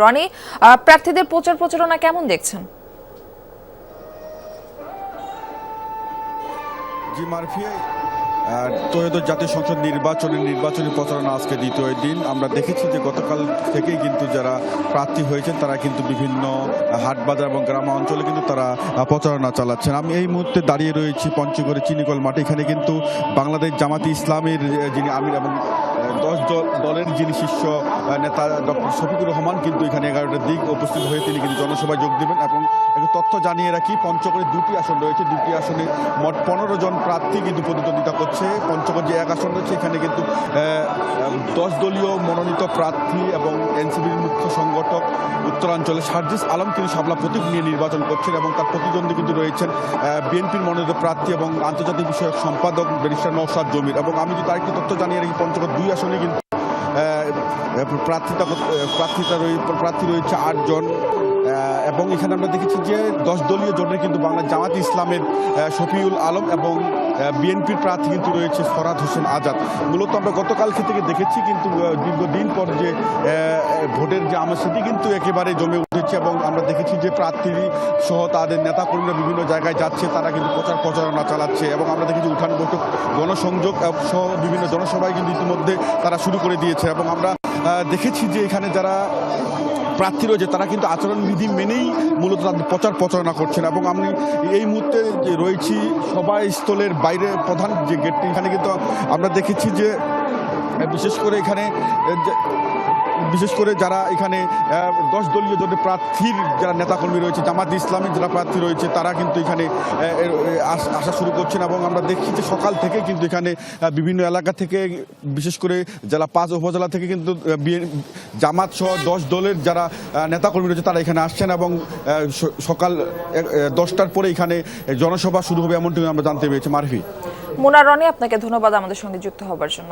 রনি, প্রার্থীদের প্রচার প্রচারণা কেমন দেখছেন? জি মারফি, ত্রয়োদশ জাতীয় সংসদ নির্বাচনী প্রচারণা আজকে দ্বিতীয় দিন। আমরা দেখেছি যে গতকাল থেকেই কিন্তু যারা প্রার্থী হয়েছেন তারা কিন্তু বিভিন্ন হাট বাজার এবং গ্রাম অঞ্চলে কিন্তু তারা প্রচারণা চালাচ্ছেন। আমি এই মুহূর্তে দাঁড়িয়ে রয়েছি পঞ্চগড়ের চিনিকল মাঠে। এখানে কিন্তু বাংলাদেশ জামাতে ইসলামের যিনি আমির এবং 10 দলের যিনি শীর্ষ নেতা ডক্টর শফিকুর রহমান কিন্তু এখানে 11টার দিক উপস্থিত হয়ে তিনি কিন্তু জনসভায় যোগ দেবেন। এবং একটু তথ্য জানিয়ে রাখি, পঞ্চগড়ে 2টি আসন রয়েছে, 2টি আসনে মোট 15 জন প্রার্থী কিন্তু প্রতিদ্বন্দ্বিতা করছে। পঞ্চগড় যে এক আসন রয়েছে এখানে কিন্তু 10 দলীয় মনোনীত প্রার্থী এবং এনসিপির মুখ্য সংগঠক উত্তরাঞ্চলে সার্জিস আলম তিনি শাপলা প্রতীক নিয়ে নির্বাচন করছেন এবং তার প্রতিদ্বন্দ্বী কিন্তু রয়েছেন বিএনপির মনোনীত প্রার্থী এবং আন্তর্জাতিক বিষয়ক সম্পাদক ব্যারিস্টার নওশাদ জমির। এবং আমি যদি আরেকটি তথ্য জানিয়ে রাখি, পঞ্চগড় 2 আসনে কিন্তু প্রার্থী রয়েছে 8 জন। এবং এখানে আমরা দেখেছি যে 10 দলীয় জোটের কিন্তু বাংলা জামাত ইসলামের শফিউল আলম এবং বিএনপির প্রার্থী কিন্তু রয়েছে ফরহাদ হোসেন আজাদ। মূলত আমরা গতকালকে থেকে দেখেছি কিন্তু দীর্ঘদিন পর যে ভোটের যে আমেজ সেটি কিন্তু একেবারে জমে উঠেছে এবং আমরা দেখেছি যে প্রার্থী সহ তাদের নেতাকর্মীরা বিভিন্ন জায়গায় যাচ্ছে, তারা কিন্তু প্রচারণা চালাচ্ছে এবং আমরা দেখেছি উঠান বৈঠক গণসংযোগ সহ বিভিন্ন জনসভায় কিন্তু ইতিমধ্যে তারা শুরু করে দিয়েছে। এবং আমরা দেখেছি যে এখানে যারা প্রার্থী রয়েছে তারা কিন্তু আচরণবিধি মেনেই মূলত তাদের প্রচারণা করছেন। এবং আমি এই মুহূর্তে যে রয়েছি সভাস্থলের বাইরে প্রধান যে গেটটি, এখানে কিন্তু আমরা দেখেছি যে বিশেষ করে যারা এখানে 10 দলীয় জোটের প্রার্থীর যারা নেতাকর্মী রয়েছে, জামাত ইসলামী যারা প্রার্থী রয়েছে তারা কিন্তু এখানে আসা শুরু করছেন। এবং আমরা দেখছি যে সকাল থেকে কিন্তু এখানে বিভিন্ন এলাকা থেকে, বিশেষ করে জেলা 5 উপজেলা থেকে কিন্তু জামাত সহ 10 দলের যারা নেতাকর্মী রয়েছে তারা এখানে আসছেন এবং সকাল 10টার পরে এখানে জনসভা শুরু হবে এমনটি আমরা জানতে পেরেছি। মারফি, মুনা, রনি, আপনাকে ধন্যবাদ আমাদের সঙ্গে যুক্ত হবার জন্য।